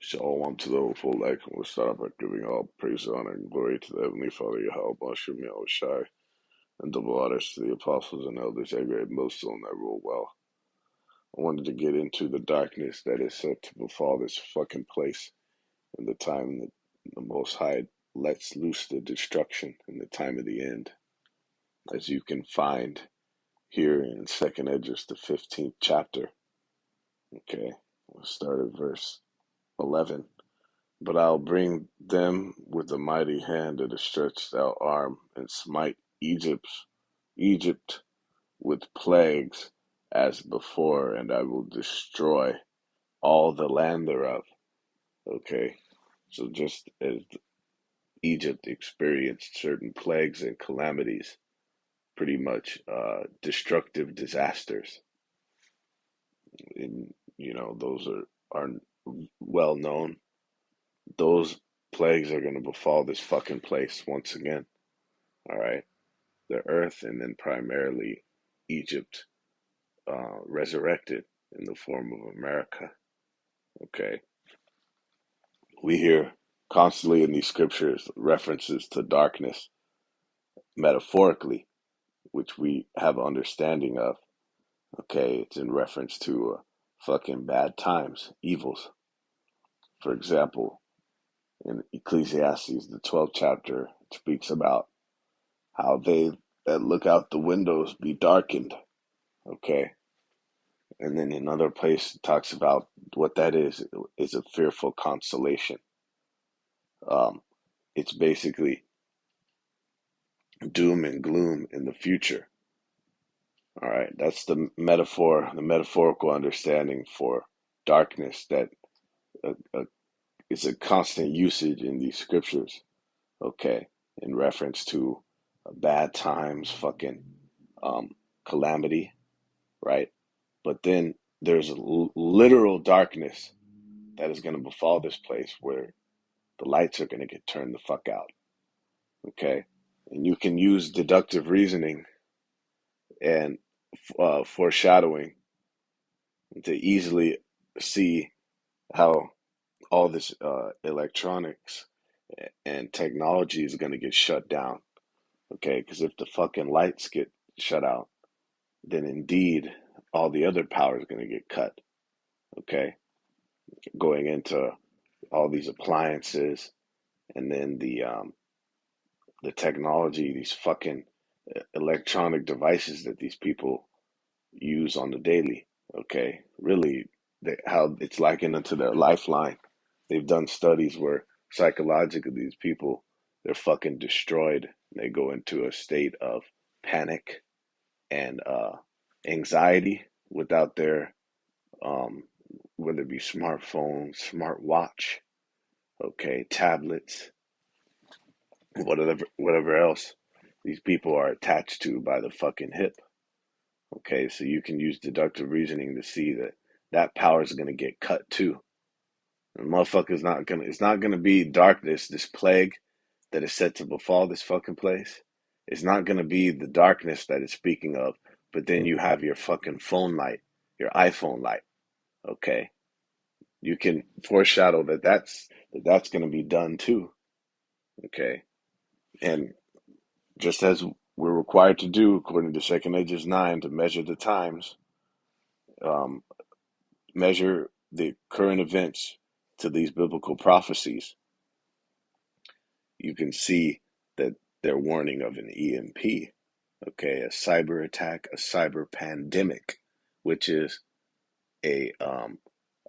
Shalom to the hopeful elect, and we'll start off by giving all praise, honor, and glory to the Heavenly Father, Yahweh, Bashem, Shai, and double honors to the apostles and elders, that great millstone that rule well. I wanted to get into the darkness that is set to befall this fucking place in the time that the Most High lets loose the destruction in the time of the end, as you can find here in Second Esdras, the 15th chapter. Okay, we'll start at verse 11. But I'll bring them with a mighty hand and a stretched out arm, and smite Egypt with plagues as before, and I will destroy all the land thereof. Okay, so just as Egypt experienced certain plagues and calamities, pretty much destructive disasters, and those are well known. Those plagues are going to befall this fucking place once again. All right, the earth, and then primarily Egypt, resurrected in the form of America. Okay, we hear constantly in these scriptures references to darkness, metaphorically, which we have understanding of. Okay, it's in reference to fucking bad times, evils. For example, in Ecclesiastes, the 12th chapter, it speaks about how they that look out the windows be darkened. Okay, and then another place it talks about what that is a fearful consolation. Um, it's basically doom and gloom in the future. All right, that's the metaphor, the metaphorical understanding for darkness that uh, uh, is a constant usage in these scriptures. Okay, in reference to bad times, fucking um, calamity, right? But then there's a literal darkness that is going to befall this place where the lights are going to get turned the fuck out. Okay, and you can use deductive reasoning and foreshadowing to easily see how all this electronics and technology is going to get shut down. Okay, because if the fucking lights get shut out, then indeed all the other power is going to get cut. Okay, going into all these appliances, and then the technology, these fucking electronic devices that these people use on the daily. Okay, really, how it's likened unto their lifeline. They've done studies where psychologically these people, they're fucking destroyed. They go into a state of panic and anxiety without their um, whether it be smartphone, smartwatch, okay, tablets, whatever else these people are attached to by the fucking hip. Okay, so you can use deductive reasoning to see that that power is going to get cut too. And motherfucker's not gonna. It's not gonna be darkness. This plague that is set to befall this fucking place. It's not gonna be the darkness that it's speaking of. But then you have your fucking phone light, your iPhone light. Okay, you can foreshadow that's gonna be done too. Okay, and just as we're required to do according to Second Esdras 9 to measure the times, um, measure the current events to these biblical prophecies, you can see that they're warning of an EMP, okay, a cyber attack, a cyber pandemic, which is a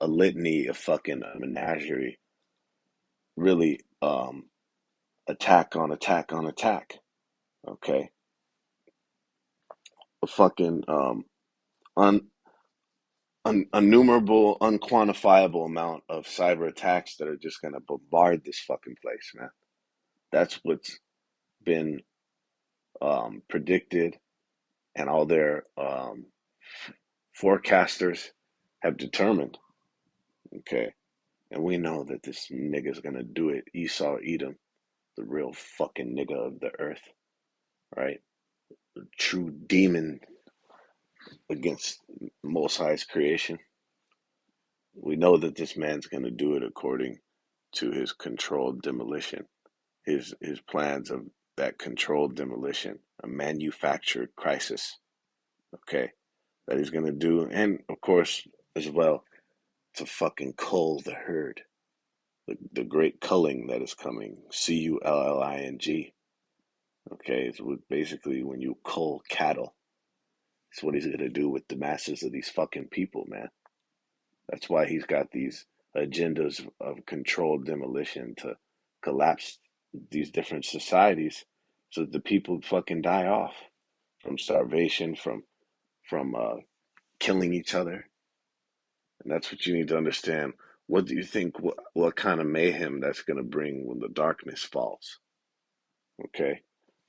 litany of fucking menagerie, really attack on attack on attack, okay, a fucking un innumerable, unquantifiable amount of cyber attacks that are just gonna bombard this fucking place, man. That's what's been predicted, and all their forecasters have determined. Okay, and we know that this nigga's gonna do it. Esau Edom, the real fucking nigga of the earth, right? The true demon against Most High's creation. We know that this man's going to do it according to his controlled demolition, his plans of that controlled demolition, a manufactured crisis, okay, that he's going to do. And of course, as well, to fucking cull the herd, the great culling that is coming, Culling. Okay, it's basically when you cull cattle. It's what he's gonna do with the masses of these fucking people, man. That's why he's got these agendas of controlled demolition to collapse these different societies, so that the people fucking die off from starvation, from killing each other. And that's what you need to understand. What do you think? What kind of mayhem that's gonna bring when the darkness falls? Okay,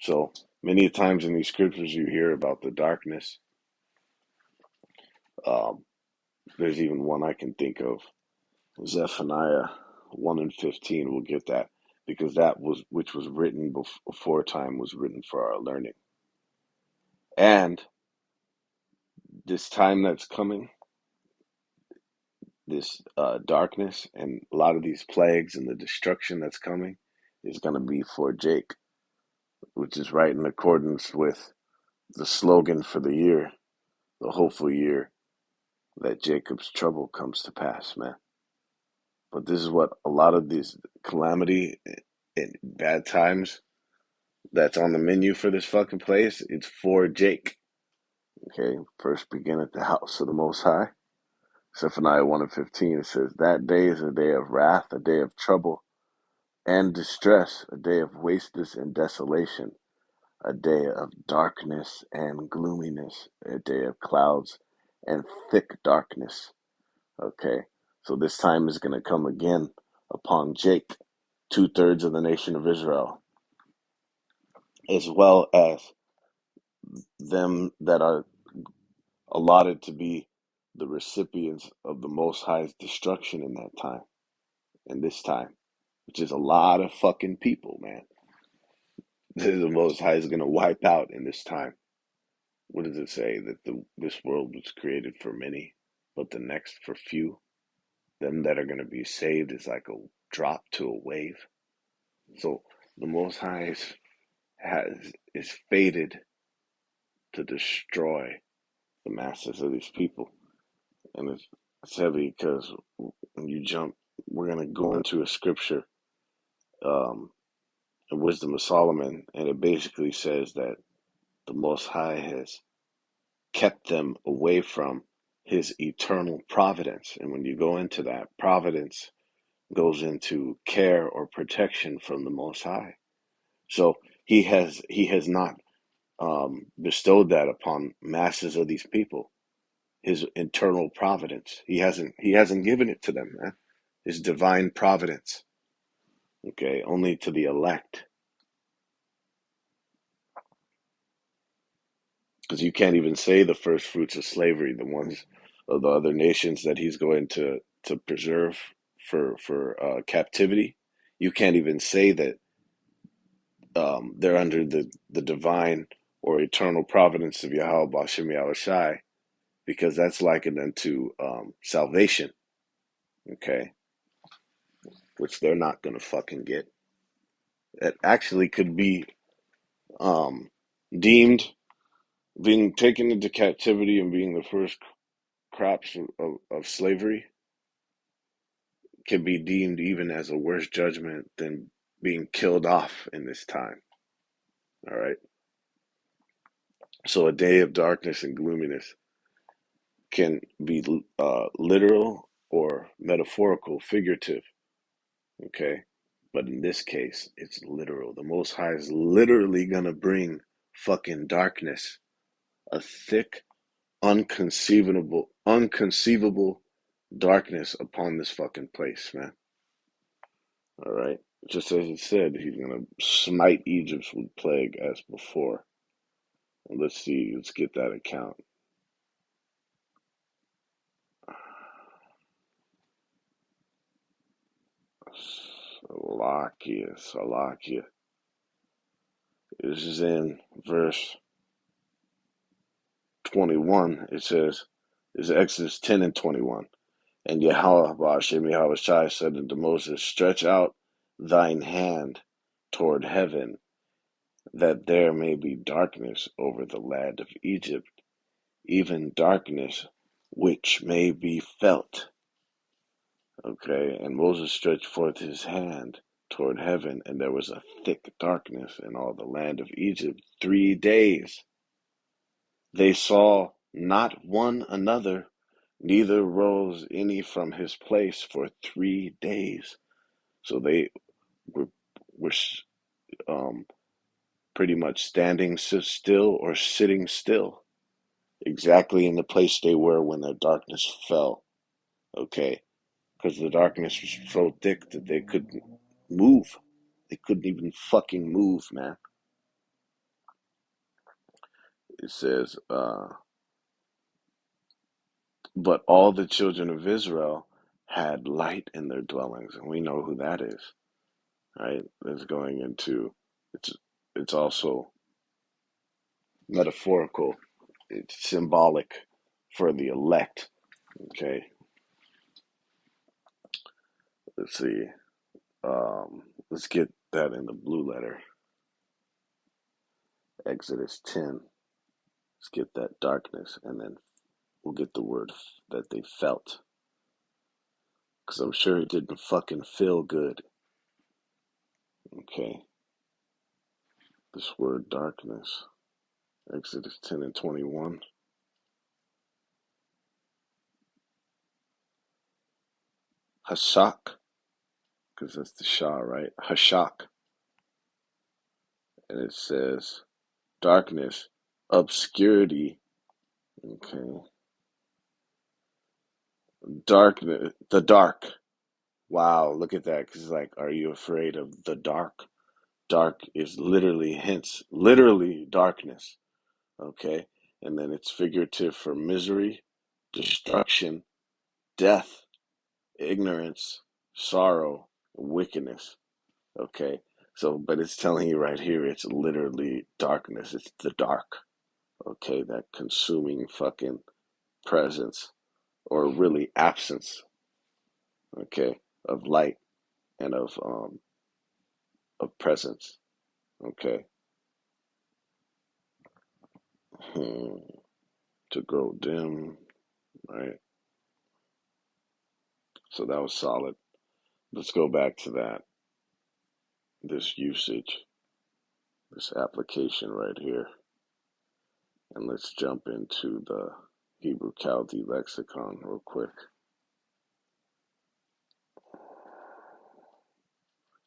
so many times in these scriptures you hear about the darkness. Um, there's even one I can think of, Zephaniah 1 and 15. We'll get that because that was which was written before time was written for our learning. And this time that's coming, this darkness and a lot of these plagues and the destruction that's coming is going to be for Jake, which is right in accordance with the slogan for the year, the hopeful year that Jacob's trouble comes to pass, man. But this is what a lot of these calamity and bad times that's on the menu for this fucking place. It's for Jake. Okay, first begin at the house of the Most High. Zephaniah 1 and 15, it says, that day is a day of wrath, a day of trouble and distress, a day of wasteness and desolation, a day of darkness and gloominess, a day of clouds and thick darkness. Okay, so this time is going to come again upon Jake, 2/3 of the nation of Israel, as well as them that are allotted to be the recipients of the Most High's destruction in that time, in this time, which is a lot of fucking people, man. The Most High is going to wipe out in this time. What does it say? That this world was created for many, but the next for few. Them that are going to be saved is like a drop to a wave. So the Most High is fated to destroy the masses of these people. And it's heavy because when you jump, we're going to go into a scripture, um, the Wisdom of Solomon, and it basically says that the Most High has kept them away from his eternal providence. And when you go into that, providence goes into care or protection from the Most High. So he has not bestowed that upon masses of these people. His internal providence. He hasn't given it to them, man. His divine providence. Okay, only to the elect. Because you can't even say the first fruits of slavery, the ones of the other nations that he's going to preserve for captivity. You can't even say that they're under the divine or eternal providence of Yahweh Bashem Yahushai, because that's likened unto salvation, okay, which they're not gonna fucking get. It actually could be um, deemed being taken into captivity and being the first crops of slavery can be deemed even as a worse judgment than being killed off in this time. All right. So a day of darkness and gloominess can be literal or metaphorical, figurative. Okay. But in this case, it's literal. The Most High is literally going to bring fucking darkness, a thick, unconceivable darkness upon this fucking place, man. All right. Just as it said, he's going to smite Egypt with plague as before. And let's see, let's get that account. Salakia. This is in verse 21. It says, it's Exodus 10 and 21. And Yahweh Shem Yahweh Shai said unto Moses, stretch out thine hand toward heaven, that there may be darkness over the land of Egypt, even darkness which may be felt. Okay, and Moses stretched forth his hand toward heaven, and there was a thick darkness in all the land of Egypt 3 days. They saw not one another, neither rose any from his place for 3 days. So they were, were um, pretty much standing still or sitting still, exactly in the place they were when the darkness fell. Okay, because the darkness was so thick that they couldn't move. They couldn't even fucking move, man. It says, but all the children of Israel had light in their dwellings, and we know who that is, right? That's going into it's it's also metaphorical. It's symbolic for the elect. Okay, let's see. Let's get that in the blue letter. Exodus 10. Let's get that darkness, and then we'll get the word that they felt. Because I'm sure it didn't fucking feel good. Okay. This word darkness. Exodus 10 and 21. Hashak. Because that's the Shah, right? Hashak. And it says darkness, obscurity. Okay. Darkness. The dark. Wow, look at that. Because it's like, are you afraid of the dark? Dark is literally, hence, literally darkness. Okay. And then it's figurative for misery, destruction, death, ignorance, sorrow, wickedness. Okay. So, but it's telling you right here, it's literally darkness. It's the dark. Okay. That consuming fucking presence, or really absence. Okay. Of light and of presence. Okay. To grow dim. Right. So that was solid. Let's go back to that. This usage, this application right here. And let's jump into the Hebrew Chaldee lexicon real quick.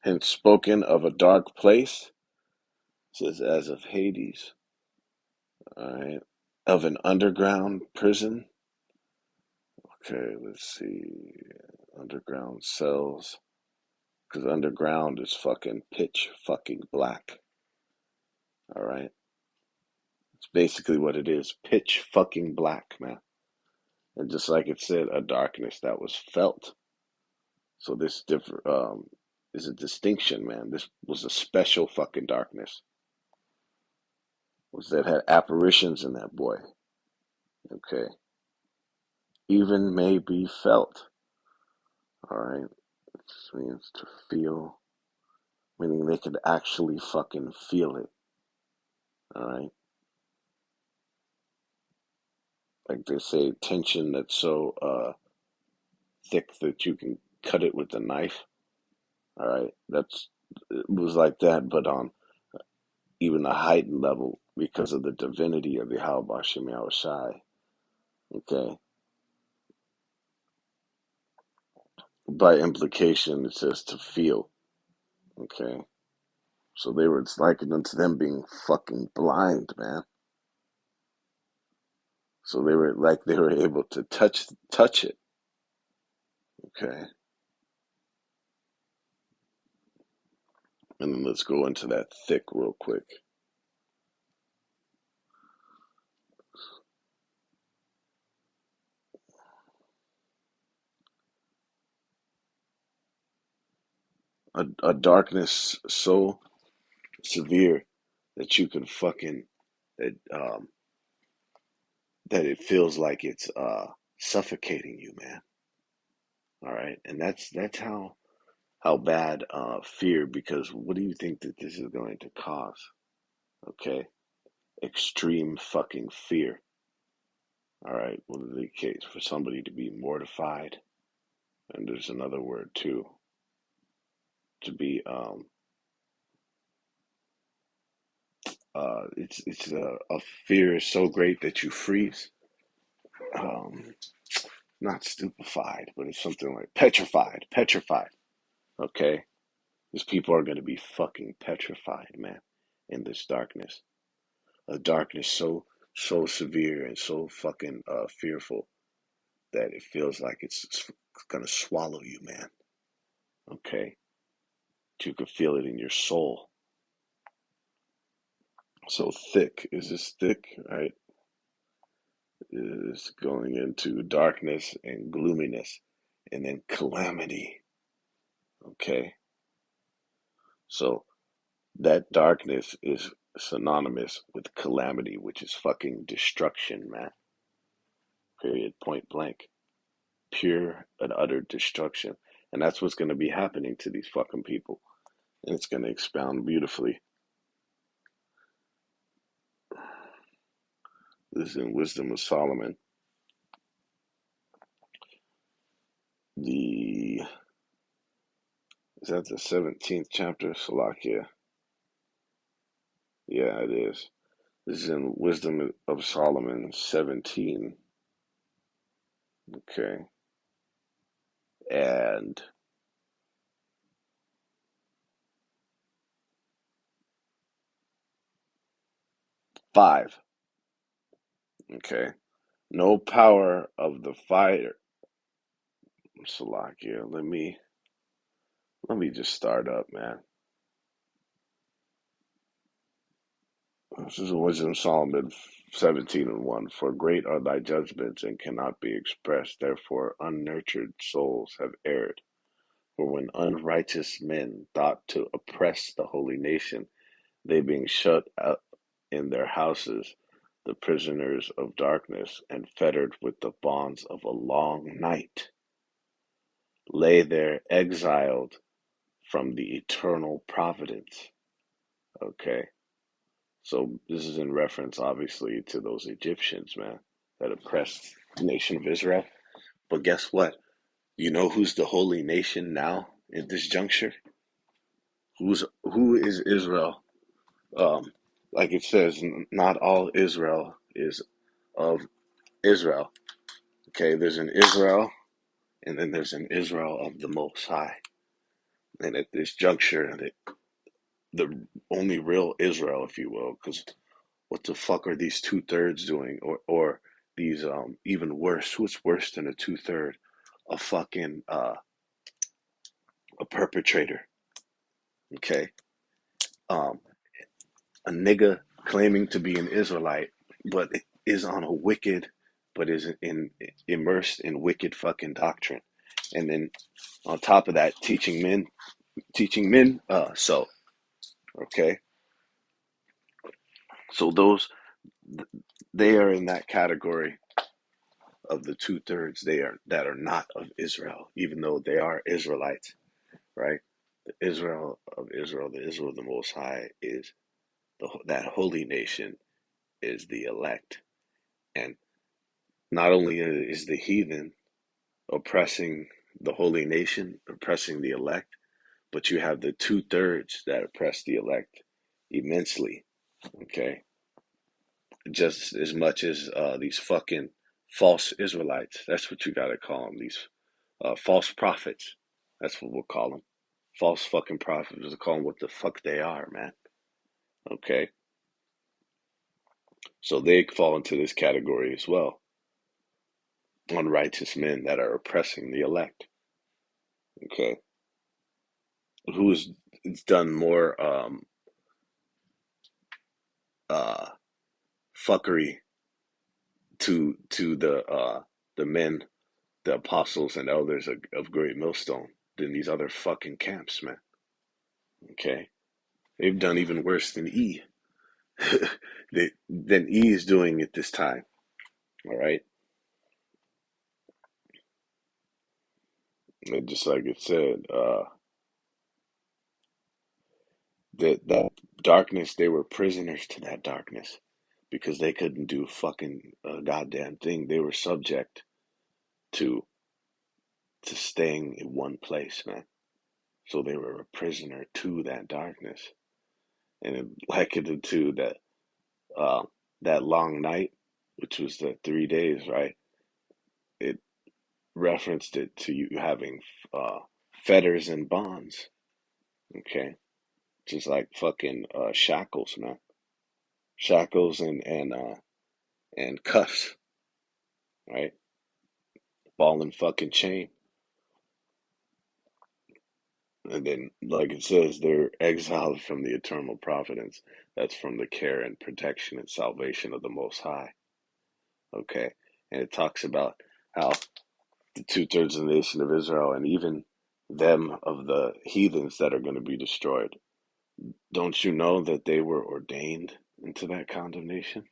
Hence spoken of a dark place, says as of Hades, all right, of an underground prison. Okay, let's see, underground cells, because underground is fucking pitch fucking black, all right? It's basically what it is, pitch fucking black, man. And just like it said, a darkness that was felt. So this is a distinction, man. This was a special fucking darkness. Was that had apparitions in that boy. Okay. Even may be felt. All right. This means to feel, meaning they could actually fucking feel it. All right. Like they say, tension that's so thick that you can cut it with a knife. All right. It was like that, but on even a heightened level because of the divinity of the Halbashim Yahushai. Okay. By implication, it says to feel. Okay. So they were, it's likened unto them being fucking blind, man. So they were like they were able to touch it. Okay. And then let's go into that thick real quick. A darkness so severe that you can fucking that that it feels like it's suffocating you, man. All right, and that's how bad fear. Because what do you think that this is going to cause? Okay, extreme fucking fear. All right, what is the case for somebody to be mortified? And there's another word too, to be it's a fear is so great that you freeze. Um, not stupefied, but it's something like petrified, petrified. Okay, these people are going to be fucking petrified, man, in this darkness. A darkness so severe and so fucking fearful that it feels like it's gonna swallow you, man. Okay, you can feel it in your soul. So thick is this thick, right? Is going into darkness and gloominess, and then calamity. Okay, so that darkness is synonymous with calamity, which is fucking destruction, man. Period. Point blank. Pure and utter destruction. And that's what's going to be happening to these fucking people. And it's going to expound beautifully. This is in Wisdom of Solomon. The Is that the 17th chapter? Salakia. Yeah, it is. This is in Wisdom of Solomon 17. Okay. And 5. Okay. No power of the fire. Salakia. Let me just start up, man. This is Wisdom of Solomon 17 and 1. For great are thy judgments and cannot be expressed. Therefore, unnurtured souls have erred. For when unrighteous men thought to oppress the holy nation, they being shut up in their houses, the prisoners of darkness, and fettered with the bonds of a long night, lay there exiled from the eternal providence. Okay. So this is in reference, obviously, to those Egyptians, man, that oppressed the nation of Israel. But guess what? You know who's the holy nation now at this juncture? Who is Israel? Um, like it says, not all Israel is of Israel. Okay, there's an Israel, and then there's an Israel of the Most High. And at this juncture, the only real Israel, if you will, because what the fuck are these two-thirds doing? Or these even worse, what's worse than a two-third? A fucking a perpetrator. Okay. Um a nigga claiming to be an Israelite, but is on a wicked, but is immersed in wicked fucking doctrine. And then on top of that, teaching men so okay. So those, they are in that category of the two-thirds they are that are not of Israel, even though they are Israelites, right? The Israel of Israel, the Israel of the Most High, is that holy nation is the elect. And not only is the heathen oppressing the holy nation, oppressing the elect, but you have the two-thirds that oppress the elect immensely, okay? Just as much as these fucking false Israelites. That's what you gotta call them. These false prophets. That's what we'll call them. False fucking prophets. We'll call them what the fuck they are, man. Okay? So they fall into this category as well. Unrighteous men that are oppressing the elect. Okay? Who's done more uh, fuckery to the men, the apostles and elders of Great Millstone than these other fucking camps, man. Okay? They've done even worse than E. Than E is doing at this time. All right. And just like it said, that darkness, they were prisoners to that darkness because they couldn't do fucking a goddamn thing. They were subject to staying in one place, man. So they were a prisoner to that darkness, and it likened it to uh, that long night, which was the 3 days, right? It referenced it to you having uh, fetters and bonds, okay? Just like fucking shackles, man. Shackles and cuffs, right? Ball and fucking chain. And then, like it says, they're exiled from the eternal providence. That's from the care and protection and salvation of the Most High. Okay. And it talks about how the 2/3 of the nation of Israel and even them of the heathens that are going to be destroyed. Don't you know that they were ordained into that condemnation?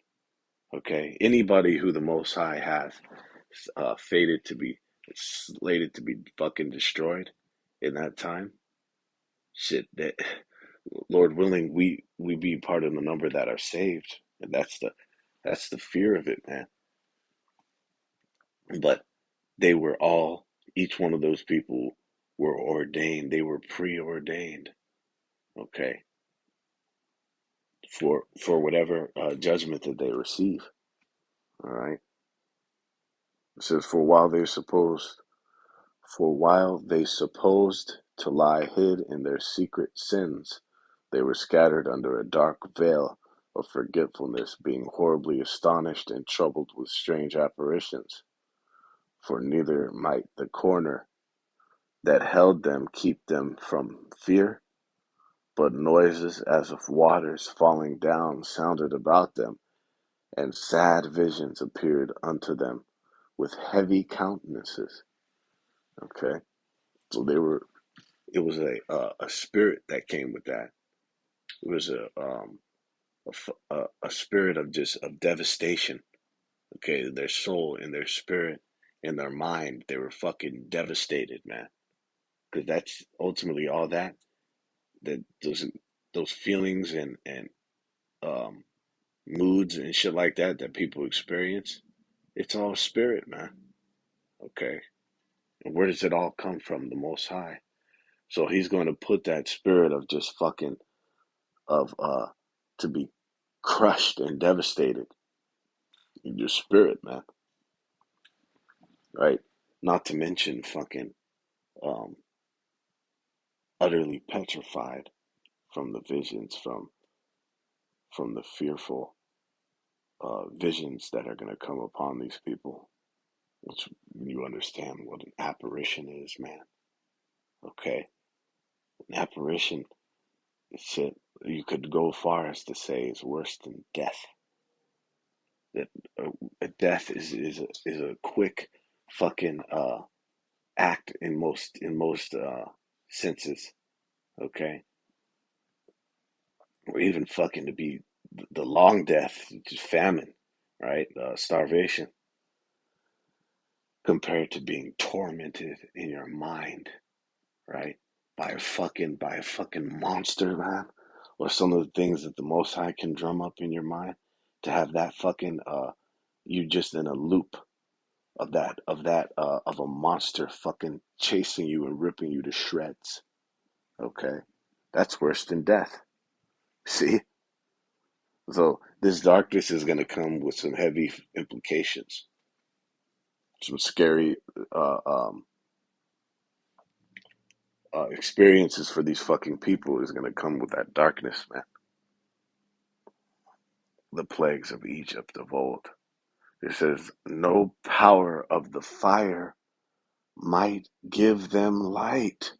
Okay. Anybody who the Most High has fated to be slated to be fucking destroyed in that time, shit, that Lord willing, we be part of the number that are saved, and that's the fear of it, man. But they were all, each one of those people were ordained. They were preordained, okay, for whatever judgment that they receive. All right. It says, for while they supposed to lie hid in their secret sins, they were scattered under a dark veil of forgetfulness, being horribly astonished and troubled with strange apparitions. For neither might the corner that held them keep them from fear, but noises as of waters falling down sounded about them, and sad visions appeared unto them with heavy countenances. Okay, so it was a spirit that came with that. It was a spirit of just of devastation. Okay, their soul and their spirit and their mind, they were fucking devastated, man. Because that's ultimately all that those feelings and um moods and shit like that people experience. It's all spirit, man. Okay, and where does it all come from? The Most High. So He's going to put that spirit of just fucking of to be crushed and devastated in your spirit, man. Right? Not to mention fucking um utterly petrified from the visions, from the fearful visions that are going to come upon these people. Which you understand what an apparition is, man. Okay, an apparition. It's it. You could go far as to say it's worse than death. That a death is a quick fucking act in most senses. Okay, or even fucking to be the long death, just famine, right? Starvation, compared to being tormented in your mind, right? By a fucking monster, man. Or some of the things that the Most High can drum up in your mind, to have that fucking you just in a loop of a monster fucking chasing you and ripping you to shreds. Okay, that's worse than death. See, so this darkness is gonna come with some heavy implications, some scary uh, um, experiences for these fucking people is gonna come with that darkness, man. The plagues of Egypt of old. It says, no power of the fire might give them light,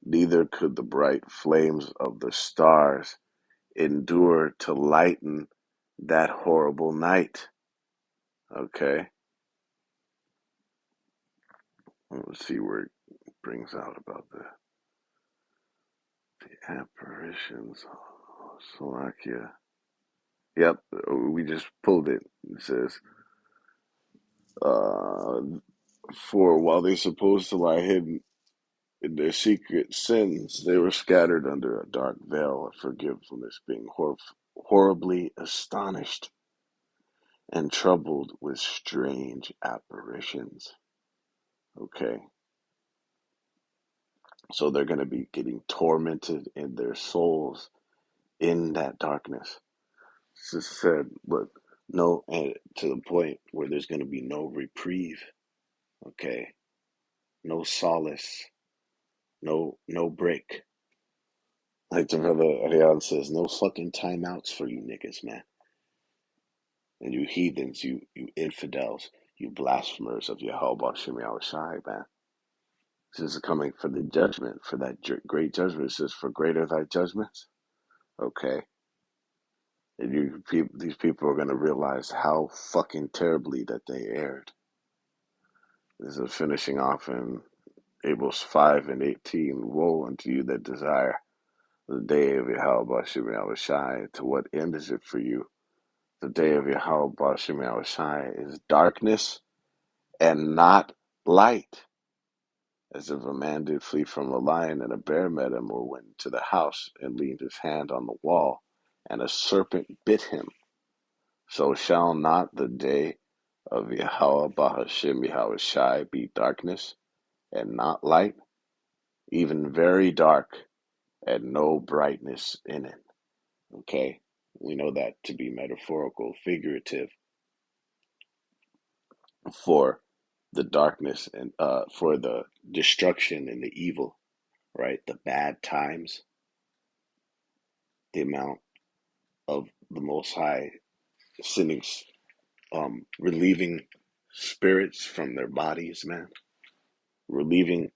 neither could the bright flames of the stars endure to lighten that horrible night. Okay, let's see where it brings out about the apparitions. Slovakia. Yep, we just pulled it. It says, uh, for while they're supposed to lie hidden In their secret sins, they were scattered under a dark veil of forgetfulness, being horribly astonished and troubled with strange apparitions. Okay, so they're going to be getting tormented in their souls in that darkness. This is said, but no, and to the point where there's going to be no reprieve. Okay, no solace, no break. Like the brother Ariel says, no fucking timeouts for you niggas, man. And you heathens, you infidels, you blasphemers of Yahweh Shem Shai, man. This is coming for the judgment, for that great judgment. It says, for greater thy judgments. Okay. And these people are going to realize how fucking terribly that they erred. This is finishing off in Amos 5 and 18. Woe unto you that desire the day of Yahweh Shem Shai. To what end is it for you? The day of Yahweh Shem Shai is darkness and not light. As if a man did flee from a lion and a bear met him, or went to the house and leaned his hand on the wall, and a serpent bit him. So shall not the day of Yahweh Bahashim Yahweh Shai be darkness and not light, even very dark and no brightness in it. Okay? We know that to be metaphorical, figurative for the darkness and for the destruction and the evil, right? The bad times, the amount of the Most High sending, relieving spirits from their bodies, man, relieving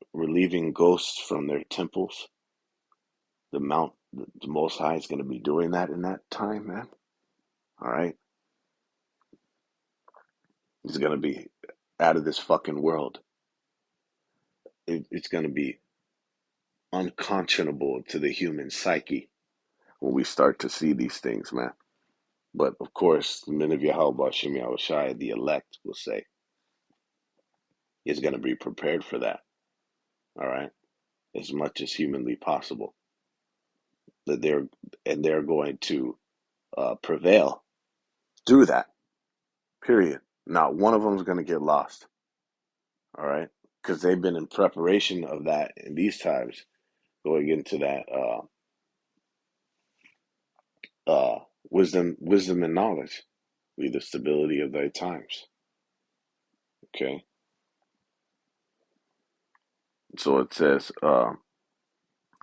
ghosts from their temples. The Most High is going to be doing that in that time, man. All right, he's going to be out of this fucking world. It's going to be unconscionable to the human psyche when we start to see these things, man. But of course, the men of Yahweh Shem Shai, the elect, will say, is going to be prepared for that. All right, as much as humanly possible. That they're going to prevail through that. Period. Not one of them is going to get lost. All right, because they've been in preparation of that in these times, going into that wisdom and knowledge, be the stability of thy times. Okay, so it says,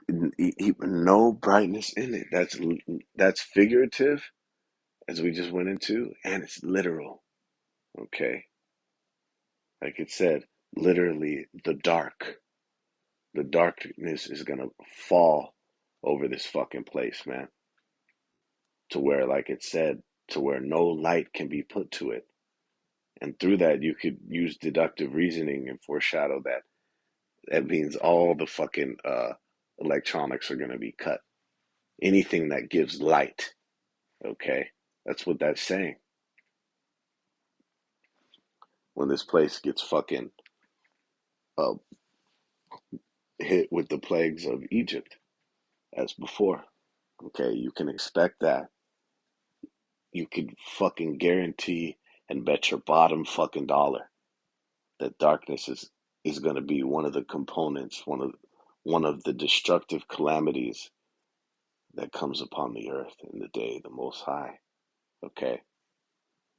no brightness in it. That's figurative, as we just went into, and it's literal. Okay, like it said, literally the dark. The darkness is gonna fall over this fucking place, man. To where, like it said, to where no light can be put to it. And through that, you could use deductive reasoning and foreshadow that. That means all the fucking electronics are gonna be cut. Anything that gives light, okay? That's what that's saying. When this place gets fucking uh, hit with the plagues of Egypt, as before, okay? You can expect that. You could fucking guarantee and bet your bottom fucking dollar that darkness is going to be one of the components, one of the destructive calamities that comes upon the earth in the day of the Most High. Okay,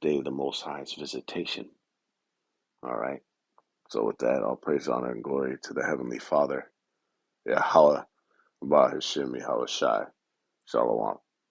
day of the Most High's visitation. All right. So with that, all praise, honor, and glory to the Heavenly Father, Yahweh, Bahashim, Yahweh Shai, Shalom.